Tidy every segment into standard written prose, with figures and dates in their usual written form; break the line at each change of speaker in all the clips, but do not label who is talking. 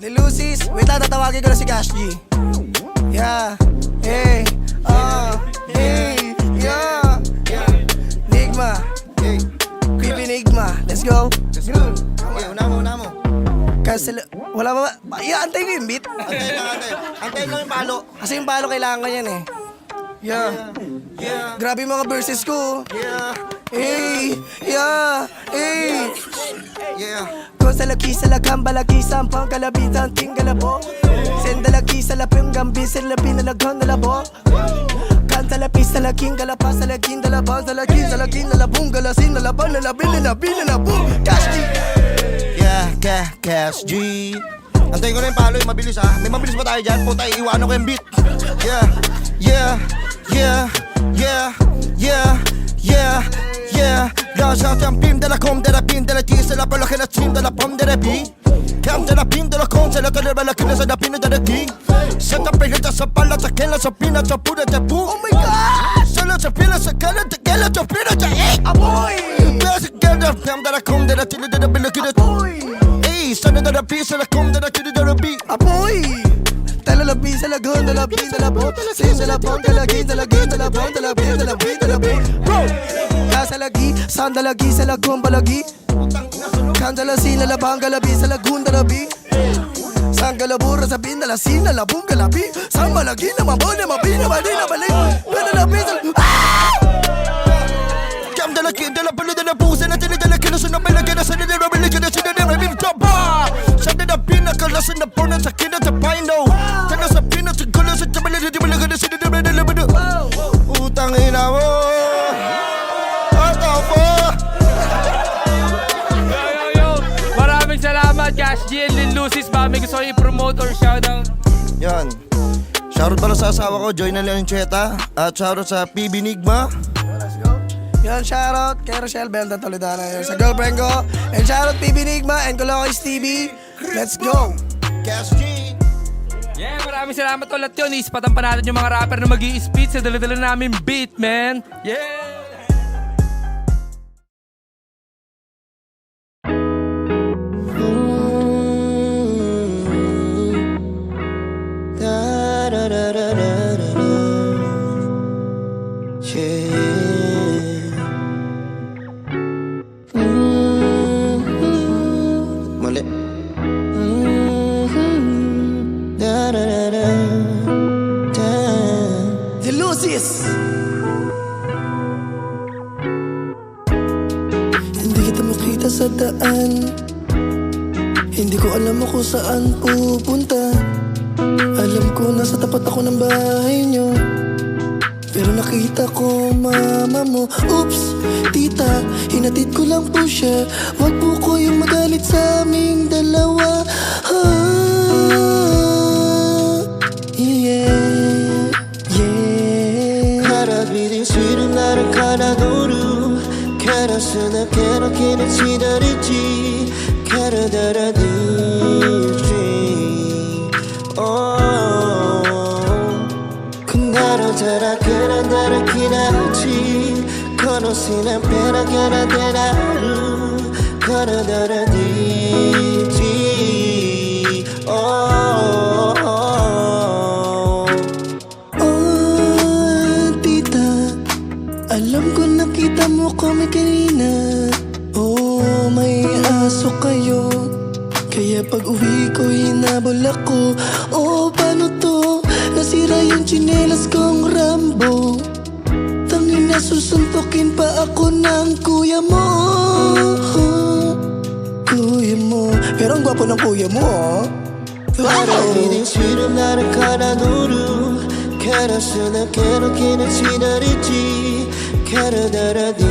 Lilusis, wait lang, tatawagin ko na si Cash G. Yeah, hey, hey, yeah, Nigma, Creepy Nigma, let's go.
Okay, una mo.
Cancel, wala ba? Antay ko yung beat.
Antayin lang yung palo.
Kasi yung palo kailangan ko yan eh. Yeah, grabe yung mga verses ko. Hey, yeah, hey. Kung sa lagi sa laghang balagi sampang kalabitan tinggalabo. Sendalagi sa lapyung gambi labi na laghang nalabo. Kanta lapis sa laging galapas sa laging dalabang sa laging nalabong galasin nalaban nalabi nalabong Cash G.
Cash G. Antayin ko na yung palo, yung mabilis ah. May mabilis pa tayo dyan, puta iiwanan ko yung beat. Gaza den bim de la kom de la bin de la dis de la bolla que la trim de la pomme de la bi. Cam de la bin de la con de la color de la que de la pina de la di. Senta pelita sa pala sa kela sa pina sa pura de pu.
Oh my god!
Solo sa pila sa kala de kela sa pina de
Aboy!
Best get the cam de la com de la tili de la billa que de. Ey, sana de la bi sa la com de la tili de la bi.
Aboy! Talalabi sa lagon, dalabi, dalabo. Sin sa labong, dalagin, dalagin, dalabong, dalabi, dalabi, dalabi. Sa lagi, sandalagi sa lagon, balagi. Kandalasi na labang, galabi sa lagun, dalabi. Sang galabura sa bindalasin, na labong, galabi. Sang malagi na mabon, na mabi, na mali, na balik. Dalabi sa...
Cam de la kid de la pala de la pusa na tili de la kila sa na bella que de sa de la bella que de sa de la bim tapa. Sa de la pina que la sa na porna sa kina sa pino. Tana sa pina sa kula sa tabela de bella que de sa de la bella. Utang ina mo.
Maraming salamat Cash G and Lilusis. Ba may gusto kayo i-promote or shoutout?
Yan. Shoutout pala sa asawa ko, Joy na Leoncheta. At shoutout sa PB Nigma.
Yan, shoutout kay Rochelle Belda Toledano yun sa girlfriend ko. And shoutout PB Nigma and Kolokoy Stevie. Let's go!
Cash G.
Yeah, maraming salamat ulit yun. Ispatan pa natin yung mga rapper na mag-i-speed sa dala-dala namin beat, man. Yeah!
Mali.
Lilusis! Hindi kita makita sa daan. Hindi ko alam kung saan pupunta. Alam ko nasa tapat ako ng bahay nyo. Pero nakita ko mama mo. Oops, tita, hinatid ko lang po siya. Wag po ko yung magalit sa aming dalawa. Yeah, yeah.
Harabiding sweet은 나를 가라도루 캐럿은 캐럿기는 지다리지 캐럿다라디지 나로 자라 캐럿다라 기다리지 커너시는 페라 캐럿다라루 캐럿다라디지
Tita, alam ko nakita mo kami kanina. Oh, may aso kayo. Kaya pag uwi ko hinabol ako. Oh, paano to? Nasira yung tsinelas kong Rambo. Tangina susuntukin pa ako ng kuya mo. Kuya mo. Pero ang gwapo ng kuya mo, oh.
바람이는 싫은 나를 갈아놓으루 캐럿은 캐럿기는 지나리지 캐럿다라디지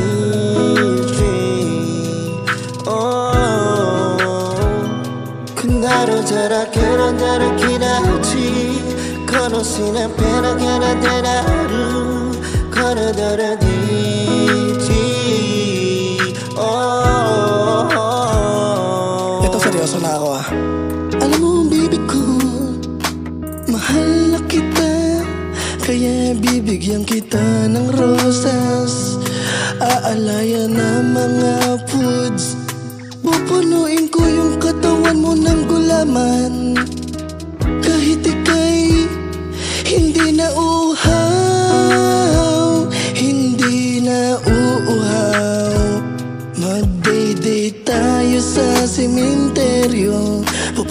나로 자라 캐럿다라 기다리지 커너시는 페라 캐럿다라루 캐럿다라디지
Ito seryoso na ako ah. Alam mo baby ko, mahal na kita. Kaya bibigyan kita ng rosas. Aalayan na mga foods. Pupunuin ko yung katawan mo ng gulaman.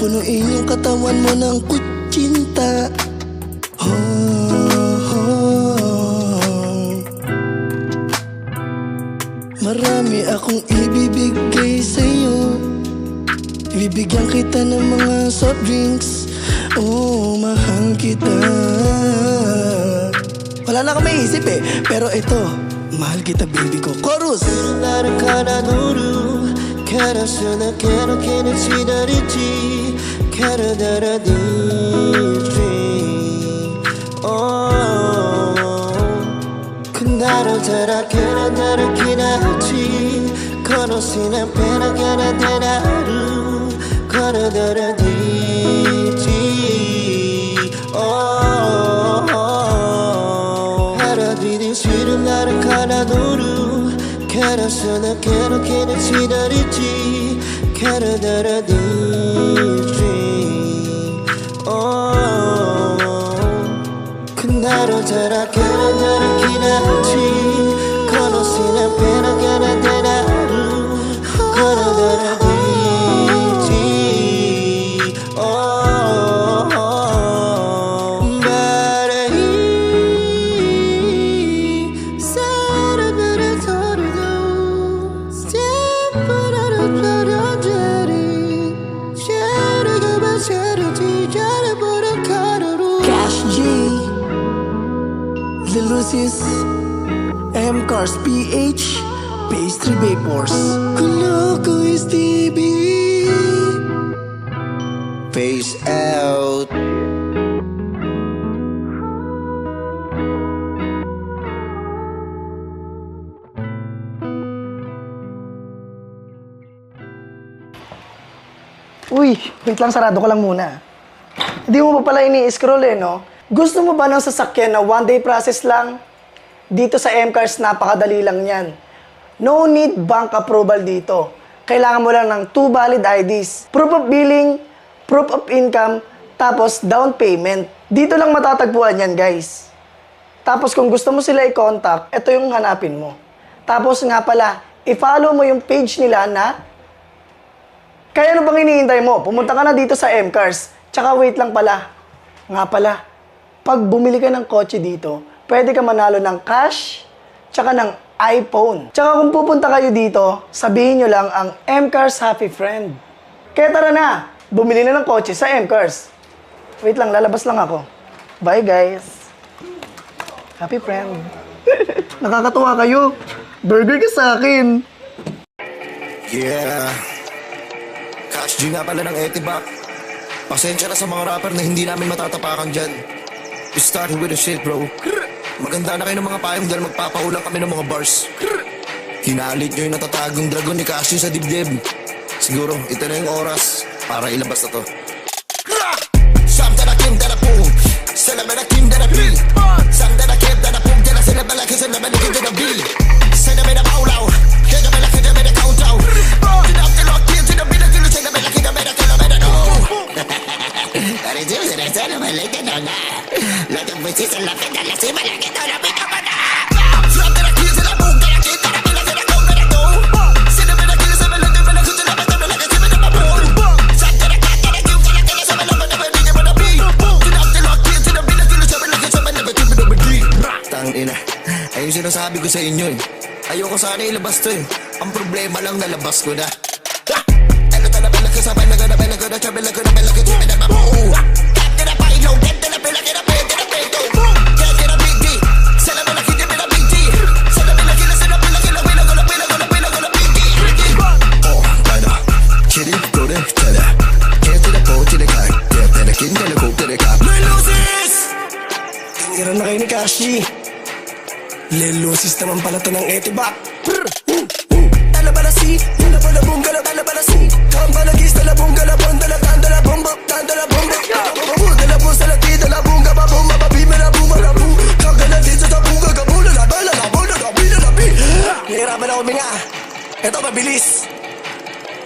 Pupunuin yung katawan mo ng kutsinta. Marami akong ibibigay sa'yo. Ibibigyan kita ng mga soft drinks. Oh, mahal kita. Wala na akong maisip eh. Pero ito, mahal kita baby ko. Chorus!
나를 갈아놓으루 가라서나 괴롭게는 지나리지 가라다라디지 그나로 달아 가라다라 기나지 걸어시나 페나 가라다라루 가라다라디지 하라디디 싫은 나를 갈아놓으루 가라서나 괴롭게는 지나리지 가라다라디지 그나로 달아 가라다라 기나지 걸어시나 페나 가라다라루 가라다라디지
Cash G, Lil Lucis, M-Cars PH, Pastry Vapors. Kuloko is TV.
Face out.
Uy, wait lang, sarado ko lang muna. Hindi mo pa pala ini-scroll eh, no? Gusto mo ba ng sasakyan na one-day process lang? Dito sa M-Cars, napakadali lang yan. No need bank approval dito. Kailangan mo lang ng 2 valid IDs, proof of billing, proof of income, tapos down payment. Dito lang matatagpuan yan, guys. Tapos kung gusto mo sila i-contact, ito yung hanapin mo. Tapos nga pala, i-follow mo yung page nila na kaya ano bang hinihintay mo? Pumunta ka na dito sa M-Cars. Tsaka wait lang pala. Nga pala, pag bumili ka ng kotse dito, pwede ka manalo ng cash, tsaka ng iPhone. Tsaka kung pupunta kayo dito, sabihin nyo lang ang M-Cars Happy Friend. Kaya tara na, bumili na ng kotse sa M-Cars. Wait lang, lalabas lang ako. Bye guys. Happy Friend. Nakakatuwa kayo. Burger ka sa akin.
Yeah. Cash G nga pala ng Etibac. Pasensya na sa mga rapper na hindi namin matatapakan dyan. We started with the shit, bro. Maganda na kayo ng mga payong dahil magpapaulang kami ng mga bars. Hinalit nyo yung natatagong dragon ni Cash G sa dibdib. Siguro, ito na yung oras para ilabas na to. Something I came that I boom. Salaman I came that I beat. Something I came that I boom. Then I said I'm like it's a lemon, it's a beat. Say I'm in a bow now. Hit them like I'm in a countdown. Tangina, ayun sinasabi ko sa inyo eh. Ayoko sana ilabas to eh. Ang problema lang nalabas ko na.
Tingiran na kayo ni Cash G. Lil Lucis naman pala to ng Etibac. Talabalasi, talabalabong, talabalasi. Kambalagis, talabong, galabon, dalatan, dalabombo, tandalabombo. Dalabong sa lati, dalabong, gababong, mababi, malabong, malabong. Kagalatin sa tabong, gagabong, lalabang, lalabong, lalabi, lalabi. Nahirapan ako minga. Ito, mabilis.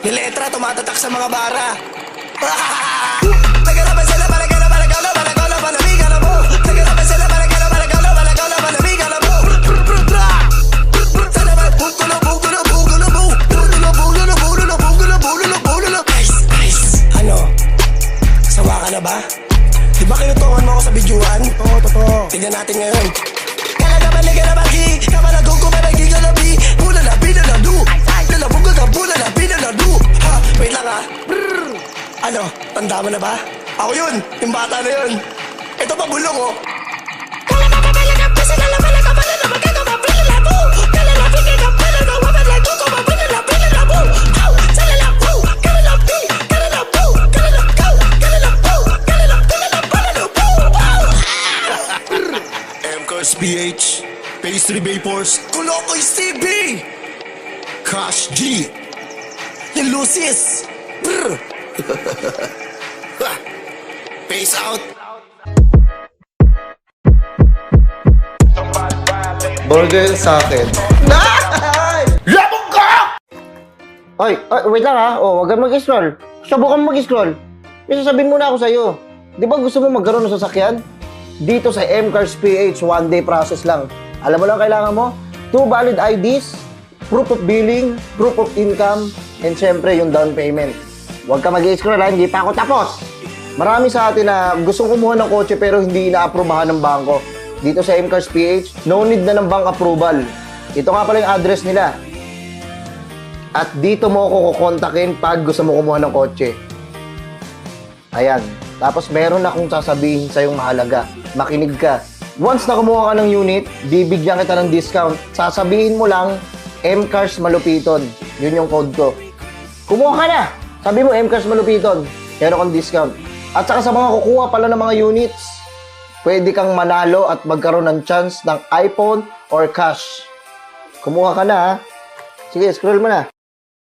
Niletra, tumatatak sa mga bara. Nagarapan sila, malagala, malagala, malagala, malamig, alam mo. Nagarapan sila, malagala, malagala, malagala, malamig, alam mo. Ano? ba? Di ba kinutungan mo ako sa bidyuhan? Oo, totoo. Tignan natin ngayon. Talaga baliga na bagi, kamalago ko ba naging galabi? Bula na binaladu, lalabog ka bula na binaladu. Ha, wait lang ha. Brrr. Ano, tanda mo na ba? Ako yun, yung bata na yun. Ito pa bulong oh.
MCARS PH, Pastry Vapors,
Kulokoy CB!
Cash G.
Yung Lucis! Brr!
Peace out.
Burger sa akin.
Labog ka!
Oy, wait lang ha. Oh, wag kang mag-scroll. Subukan mo mag-scroll. May sasabihin muna ako sa'yo. Di ba gusto mo magkaroon ng sasakyan? Dito sa MCARS PH, one day process lang. Alam mo lang kailangan mo? 2 valid IDs, proof of billing, proof of income, and syempre yung down payment. Huwag ka mag-scroll ha, hindi pa ako tapos. Marami sa atin na gustong kumuha ng kotse pero hindi na-aprobahan ng bangko. Dito sa MCARS PH, no need na ng bank approval. Ito nga pala yung address nila. At dito mo ako kukontakin pag gusto mo kumuha ng kotse. Ayan. Tapos meron akong sasabihin sa'yong mahalaga. Makinig ka. Once na kumuha ka ng unit, bibigyan kita ng discount. Sasabihin mo lang, MCARS Malupiton. Yun yung code ko. Kumuha ka na! Sabi mo, MCARS Malupiton. Meron kang discount. At saka sa mga kukuha pala ng mga units, pwede kang manalo at magkaroon ng chance ng iPhone or cash. Kumuha ka na ha. Sige, scroll mo na.